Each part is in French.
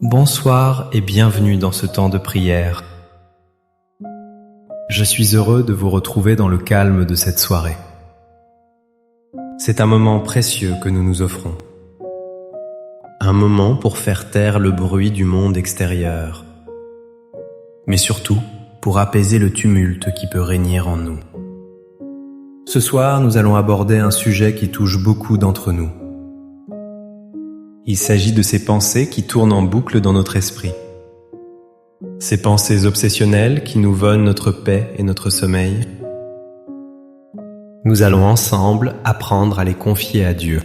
Bonsoir et bienvenue dans ce temps de prière. Je suis heureux de vous retrouver dans le calme de cette soirée. C'est un moment précieux que nous nous offrons. Un moment pour faire taire le bruit du monde extérieur, mais surtout pour apaiser le tumulte qui peut régner en nous. Ce soir, nous allons aborder un sujet qui touche beaucoup d'entre nous. Il s'agit de ces pensées qui tournent en boucle dans notre esprit. Ces pensées obsessionnelles qui nous volent notre paix et notre sommeil. Nous allons ensemble apprendre à les confier à Dieu.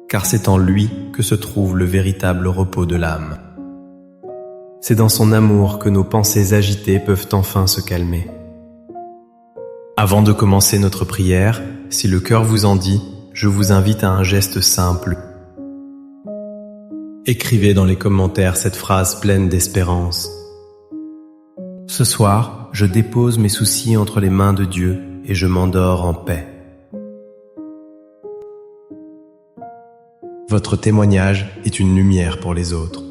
Car c'est en lui que se trouve le véritable repos de l'âme. C'est dans son amour que nos pensées agitées peuvent enfin se calmer. Avant de commencer notre prière, si le cœur vous en dit, je vous invite à un geste simple. Écrivez dans les commentaires cette phrase pleine d'espérance. Ce soir, je dépose mes soucis entre les mains de Dieu et je m'endors en paix. Votre témoignage est une lumière pour les autres.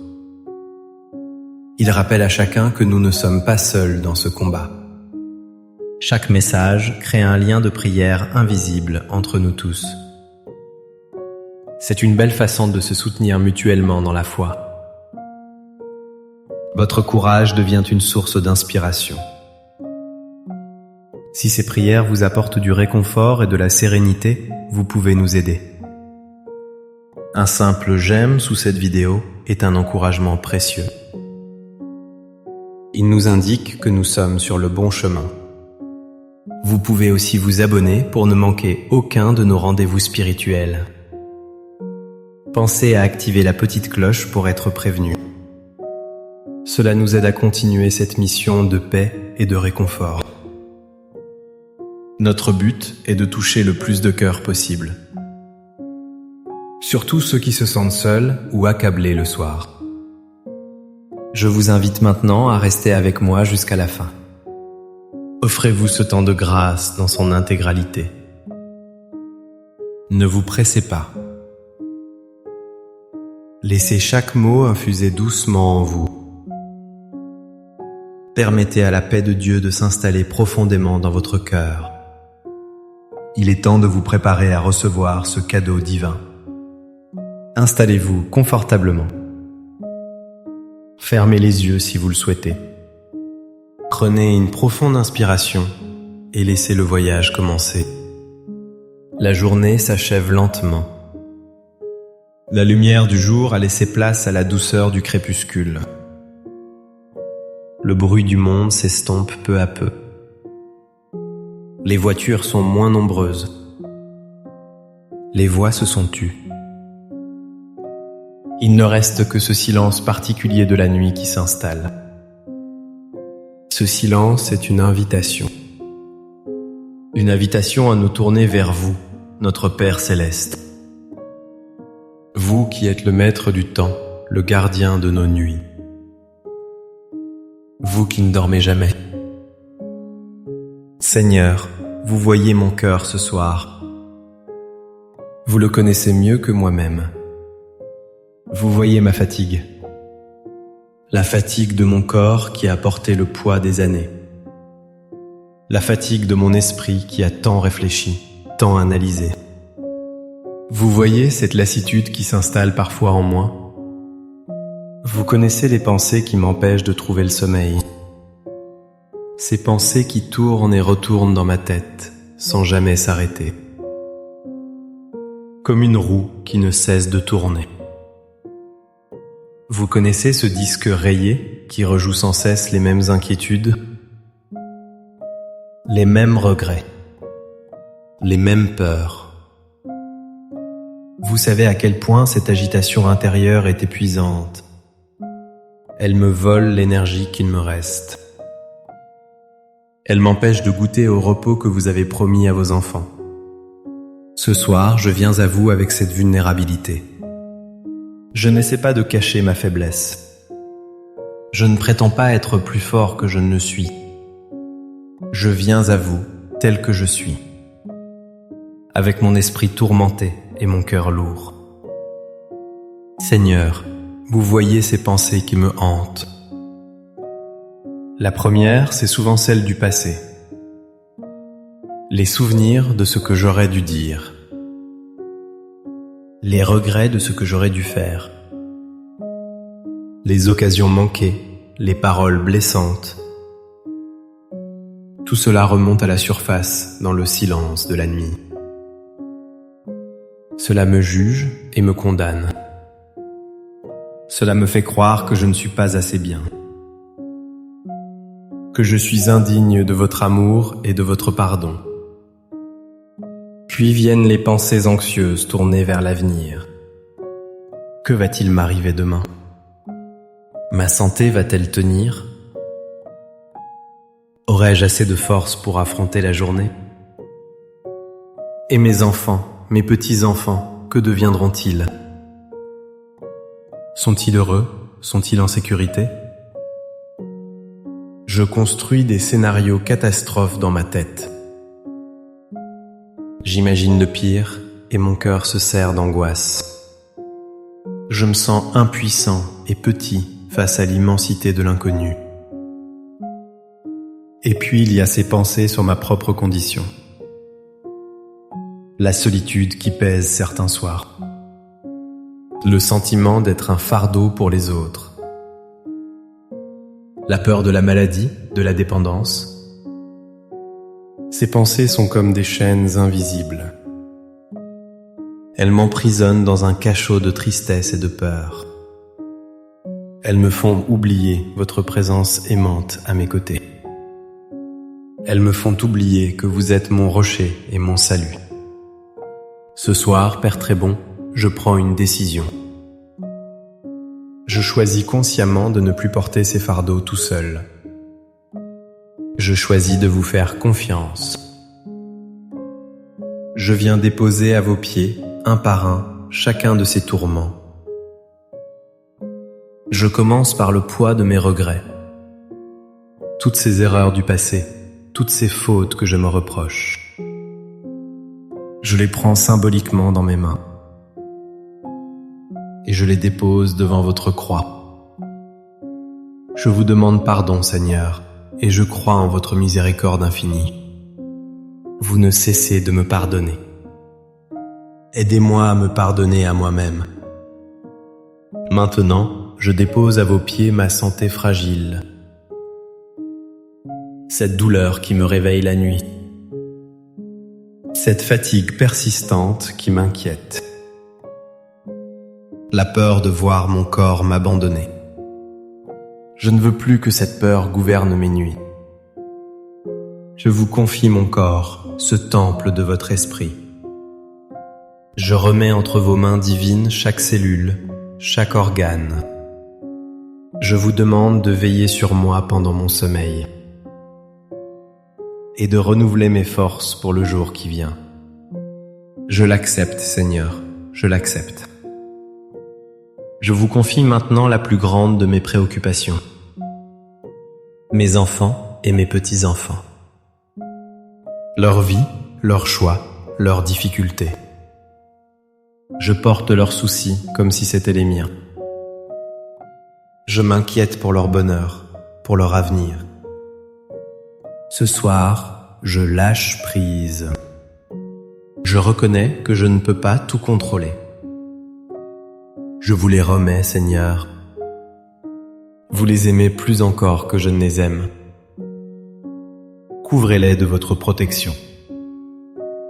Il rappelle à chacun que nous ne sommes pas seuls dans ce combat. Chaque message crée un lien de prière invisible entre nous tous. C'est une belle façon de se soutenir mutuellement dans la foi. Votre courage devient une source d'inspiration. Si ces prières vous apportent du réconfort et de la sérénité, vous pouvez nous aider. Un simple j'aime sous cette vidéo est un encouragement précieux. Il nous indique que nous sommes sur le bon chemin. Vous pouvez aussi vous abonner pour ne manquer aucun de nos rendez-vous spirituels. Pensez à activer la petite cloche pour être prévenu. Cela nous aide à continuer cette mission de paix et de réconfort. Notre but est de toucher le plus de cœurs possible. Surtout ceux qui se sentent seuls ou accablés le soir. Je vous invite maintenant à rester avec moi jusqu'à la fin. Offrez-vous ce temps de grâce dans son intégralité. Ne vous pressez pas. Laissez chaque mot infuser doucement en vous. Permettez à la paix de Dieu de s'installer profondément dans votre cœur. Il est temps de vous préparer à recevoir ce cadeau divin. Installez-vous confortablement. Fermez les yeux si vous le souhaitez. Prenez une profonde inspiration et laissez le voyage commencer. La journée s'achève lentement. La lumière du jour a laissé place à la douceur du crépuscule. Le bruit du monde s'estompe peu à peu. Les voitures sont moins nombreuses. Les voix se sont tues. Il ne reste que ce silence particulier de la nuit qui s'installe. Ce silence est une invitation. Une invitation à nous tourner vers vous, notre Père céleste. Vous qui êtes le maître du temps, le gardien de nos nuits. Vous qui ne dormez jamais. Seigneur, vous voyez mon cœur ce soir. Vous le connaissez mieux que moi-même. Vous voyez ma fatigue. La fatigue de mon corps qui a porté le poids des années. La fatigue de mon esprit qui a tant réfléchi, tant analysé. Vous voyez cette lassitude qui s'installe parfois en moi? Vous connaissez les pensées qui m'empêchent de trouver le sommeil. Ces pensées qui tournent et retournent dans ma tête, sans jamais s'arrêter. Comme une roue qui ne cesse de tourner. Vous connaissez ce disque rayé qui rejoue sans cesse les mêmes inquiétudes, les mêmes regrets, les mêmes peurs. Vous savez à quel point cette agitation intérieure est épuisante. Elle me vole l'énergie qu'il me reste. Elle m'empêche de goûter au repos que vous avez promis à vos enfants. Ce soir, je viens à vous avec cette vulnérabilité. Je n'essaie pas de cacher ma faiblesse. Je ne prétends pas être plus fort que je ne le suis. Je viens à vous tel que je suis, avec mon esprit tourmenté et mon cœur lourd. Seigneur, Vous voyez ces pensées qui me hantent. La première, c'est souvent celle du passé. Les souvenirs de ce que j'aurais dû dire. Les regrets de ce que j'aurais dû faire. Les occasions manquées, les paroles blessantes. Tout cela remonte à la surface dans le silence de la nuit. Cela me juge et me condamne. Cela me fait croire que je ne suis pas assez bien, que je suis indigne de votre amour et de votre pardon. Puis viennent les pensées anxieuses tournées vers l'avenir. Que va-t-il m'arriver demain? Ma santé va-t-elle tenir? Aurai-je assez de force pour affronter la journée? Et mes enfants, mes petits-enfants, que deviendront-ils? Sont-ils heureux? Sont-ils en sécurité? Je construis des scénarios catastrophes dans ma tête. J'imagine le pire et mon cœur se serre d'angoisse. Je me sens impuissant et petit face à l'immensité de l'inconnu. Et puis il y a ces pensées sur ma propre condition. La solitude qui pèse certains soirs. Le sentiment d'être un fardeau pour les autres. La peur de la maladie, de la dépendance. Ces pensées sont comme des chaînes invisibles. Elles m'emprisonnent dans un cachot de tristesse et de peur. Elles me font oublier votre présence aimante à mes côtés. Elles me font oublier que vous êtes mon rocher et mon salut. Ce soir, Père Très-Bon, je prends une décision. Je choisis consciemment de ne plus porter ces fardeaux tout seul. Je choisis de vous faire confiance. Je viens déposer à vos pieds, un par un, chacun de ces tourments. Je commence par le poids de mes regrets. Toutes ces erreurs du passé, toutes ces fautes que je me reproche. Je les prends symboliquement dans mes mains. Et je les dépose devant votre croix. Je vous demande pardon, Seigneur, et je crois en votre miséricorde infinie. Vous ne cessez de me pardonner. Aidez-moi à me pardonner à moi-même. Maintenant, je dépose à vos pieds ma santé fragile, cette douleur qui me réveille la nuit, cette fatigue persistante qui m'inquiète, la peur de voir mon corps m'abandonner. Je ne veux plus que cette peur gouverne mes nuits. Je vous confie mon corps, ce temple de votre esprit. Je remets entre vos mains divines chaque cellule, chaque organe. Je vous demande de veiller sur moi pendant mon sommeil et de renouveler mes forces pour le jour qui vient. Je l'accepte, Seigneur, je l'accepte. Je vous confie maintenant la plus grande de mes préoccupations. Mes enfants et mes petits-enfants. Leur vie, leurs choix, leurs difficultés. Je porte leurs soucis comme si c'étaient les miens. Je m'inquiète pour leur bonheur, pour leur avenir. Ce soir, je lâche prise. Je reconnais que je ne peux pas tout contrôler. Je vous les remets, Seigneur. Vous les aimez plus encore que je ne les aime. Couvrez-les de votre protection.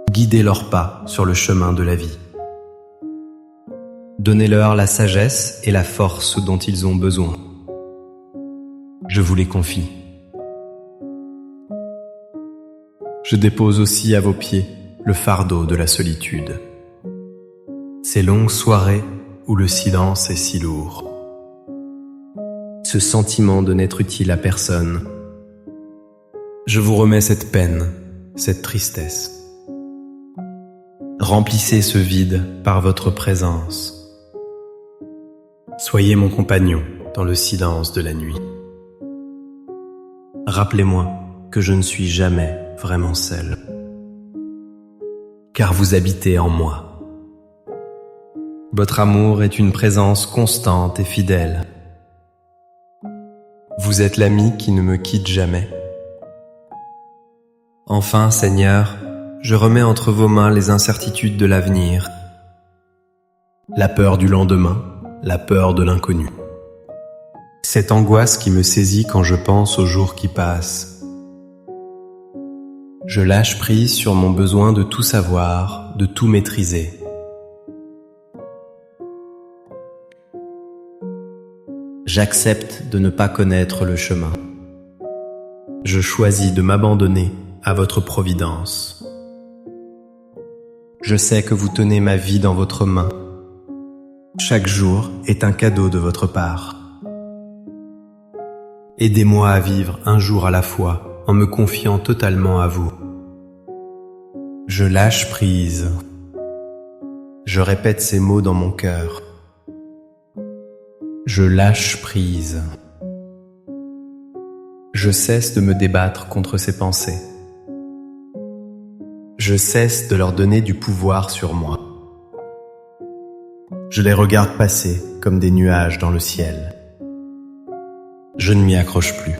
Guidez leurs pas sur le chemin de la vie. Donnez-leur la sagesse et la force dont ils ont besoin. Je vous les confie. Je dépose aussi à vos pieds le fardeau de la solitude. Ces longues soirées où le silence est si lourd. Ce sentiment de n'être utile à personne. Je vous remets cette peine, cette tristesse. Remplissez ce vide par votre présence. Soyez mon compagnon dans le silence de la nuit. Rappelez-moi que je ne suis jamais vraiment seul, car vous habitez en moi. Votre amour est une présence constante et fidèle. Vous êtes l'ami qui ne me quitte jamais. Enfin, Seigneur, je remets entre vos mains les incertitudes de l'avenir, la peur du lendemain, la peur de l'inconnu. Cette angoisse qui me saisit quand je pense aux jours qui passent. Je lâche prise sur mon besoin de tout savoir, de tout maîtriser. J'accepte de ne pas connaître le chemin. Je choisis de m'abandonner à votre providence. Je sais que vous tenez ma vie dans votre main. Chaque jour est un cadeau de votre part. Aidez-moi à vivre un jour à la fois en me confiant totalement à vous. Je lâche prise. Je répète ces mots dans mon cœur. Je lâche prise. Je cesse de me débattre contre ces pensées. Je cesse de leur donner du pouvoir sur moi. Je les regarde passer comme des nuages dans le ciel. Je ne m'y accroche plus.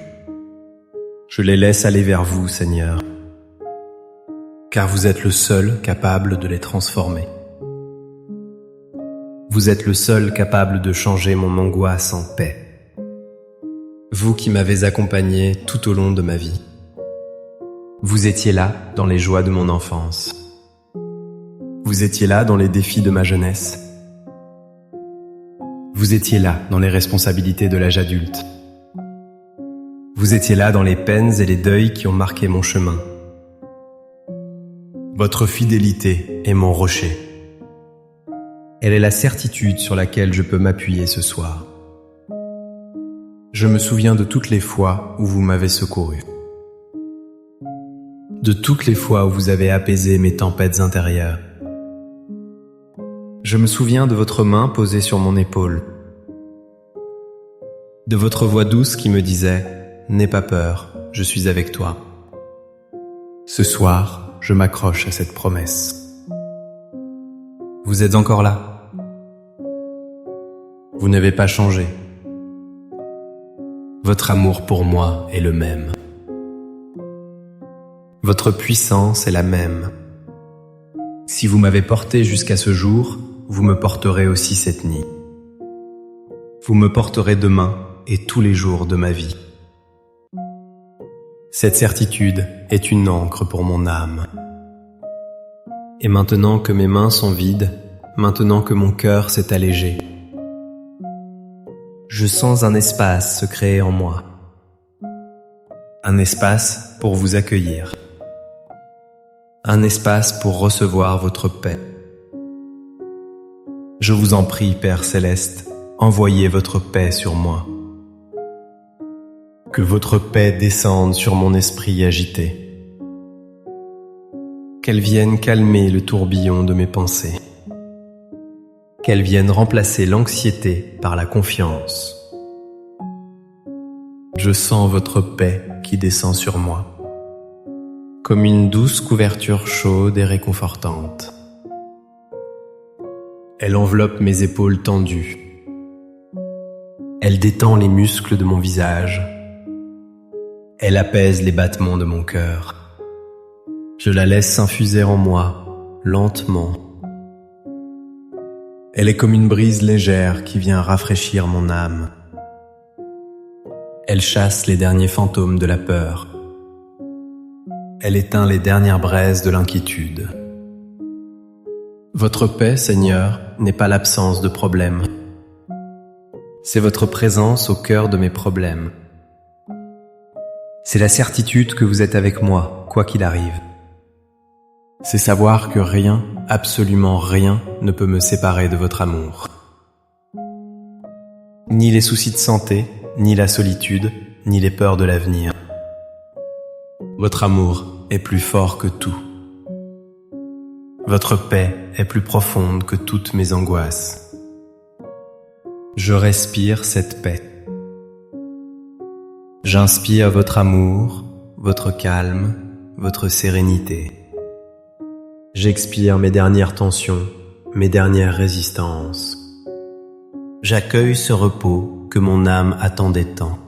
Je les laisse aller vers vous, Seigneur, car vous êtes le seul capable de les transformer. Vous êtes le seul capable de changer mon angoisse en paix. Vous qui m'avez accompagné tout au long de ma vie. Vous étiez là dans les joies de mon enfance. Vous étiez là dans les défis de ma jeunesse. Vous étiez là dans les responsabilités de l'âge adulte. Vous étiez là dans les peines et les deuils qui ont marqué mon chemin. Votre fidélité est mon rocher. Elle est la certitude sur laquelle je peux m'appuyer ce soir. Je me souviens de toutes les fois où vous m'avez secouru. De toutes les fois où vous avez apaisé mes tempêtes intérieures. Je me souviens de votre main posée sur mon épaule. De votre voix douce qui me disait « N'aie pas peur, je suis avec toi ». Ce soir, je m'accroche à cette promesse. Vous êtes encore là. Vous n'avez pas changé. Votre amour pour moi est le même. Votre puissance est la même. Si vous m'avez porté jusqu'à ce jour, vous me porterez aussi cette nuit. Vous me porterez demain et tous les jours de ma vie. Cette certitude est une ancre pour mon âme. Et maintenant que mes mains sont vides, maintenant que mon cœur s'est allégé, je sens un espace se créer en moi. Un espace pour vous accueillir. Un espace pour recevoir votre paix. Je vous en prie, Père Céleste, envoyez votre paix sur moi. Que votre paix descende sur mon esprit agité. Qu'elle vienne calmer le tourbillon de mes pensées. Qu'elle vienne remplacer l'anxiété par la confiance. Je sens votre paix qui descend sur moi, comme une douce couverture chaude et réconfortante. Elle enveloppe mes épaules tendues. Elle détend les muscles de mon visage. Elle apaise les battements de mon cœur. Je la laisse s'infuser en moi, lentement. Elle est comme une brise légère qui vient rafraîchir mon âme. Elle chasse les derniers fantômes de la peur. Elle éteint les dernières braises de l'inquiétude. Votre paix, Seigneur, n'est pas l'absence de problèmes. C'est votre présence au cœur de mes problèmes. C'est la certitude que vous êtes avec moi, quoi qu'il arrive. C'est savoir que rien, absolument rien, ne peut me séparer de votre amour. Ni les soucis de santé, ni la solitude, ni les peurs de l'avenir. Votre amour est plus fort que tout. Votre paix est plus profonde que toutes mes angoisses. Je respire cette paix. J'inspire votre amour, votre calme, votre sérénité. J'expire mes dernières tensions, mes dernières résistances. J'accueille ce repos que mon âme attendait tant.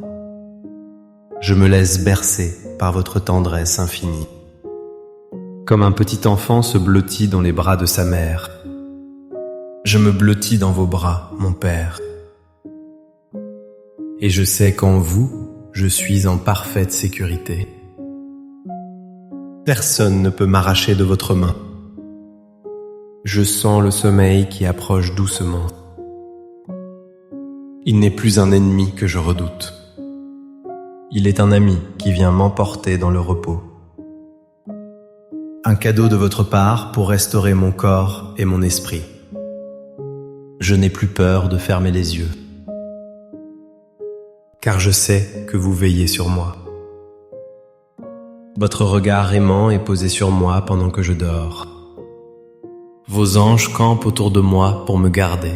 Je me laisse bercer par votre tendresse infinie. Comme un petit enfant se blottit dans les bras de sa mère, je me blottis dans vos bras, mon Père. Et je sais qu'en vous, je suis en parfaite sécurité. Personne ne peut m'arracher de votre main. Je sens le sommeil qui approche doucement. Il n'est plus un ennemi que je redoute. Il est un ami qui vient m'emporter dans le repos. Un cadeau de votre part pour restaurer mon corps et mon esprit. Je n'ai plus peur de fermer les yeux, car je sais que vous veillez sur moi. Votre regard aimant est posé sur moi pendant que je dors. Vos anges campent autour de moi pour me garder.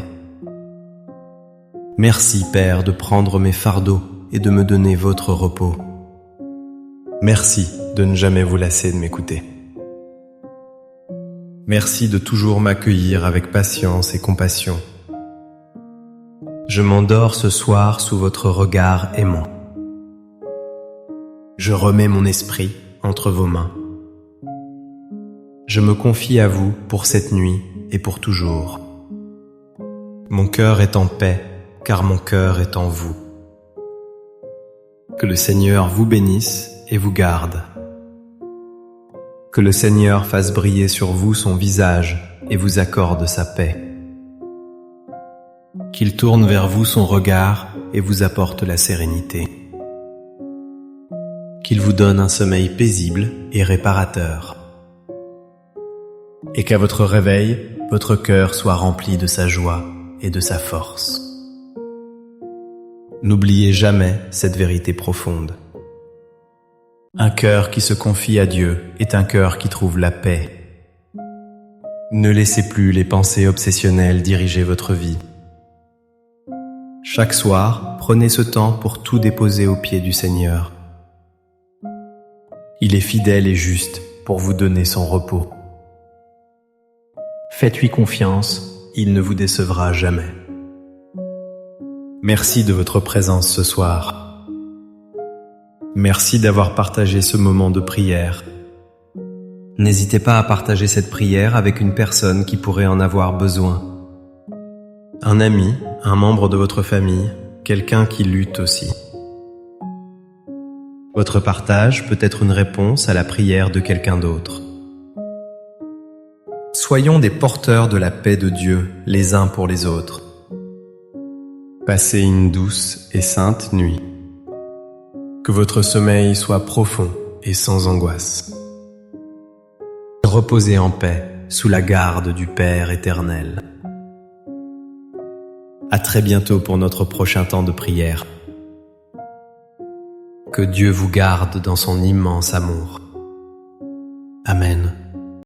Merci, Père, de prendre mes fardeaux et de me donner votre repos. Merci de ne jamais vous lasser de m'écouter. Merci de toujours m'accueillir avec patience et compassion. Je m'endors ce soir sous votre regard aimant. Je remets mon esprit entre vos mains. Je me confie à vous pour cette nuit et pour toujours. Mon cœur est en paix, car mon cœur est en vous. Que le Seigneur vous bénisse et vous garde. Que le Seigneur fasse briller sur vous son visage et vous accorde sa paix. Qu'il tourne vers vous son regard et vous apporte la sérénité. Qu'il vous donne un sommeil paisible et réparateur. Et qu'à votre réveil, votre cœur soit rempli de sa joie et de sa force. N'oubliez jamais cette vérité profonde. Un cœur qui se confie à Dieu est un cœur qui trouve la paix. Ne laissez plus les pensées obsessionnelles diriger votre vie. Chaque soir, prenez ce temps pour tout déposer aux pieds du Seigneur. Il est fidèle et juste pour vous donner son repos. Faites-lui confiance, il ne vous décevra jamais. Merci de votre présence ce soir. Merci d'avoir partagé ce moment de prière. N'hésitez pas à partager cette prière avec une personne qui pourrait en avoir besoin. Un ami, un membre de votre famille, quelqu'un qui lutte aussi. Votre partage peut être une réponse à la prière de quelqu'un d'autre. Soyons des porteurs de la paix de Dieu les uns pour les autres. Passez une douce et sainte nuit. Que votre sommeil soit profond et sans angoisse. Reposez en paix sous la garde du Père éternel. À très bientôt pour notre prochain temps de prière. Que Dieu vous garde dans son immense amour. Amen.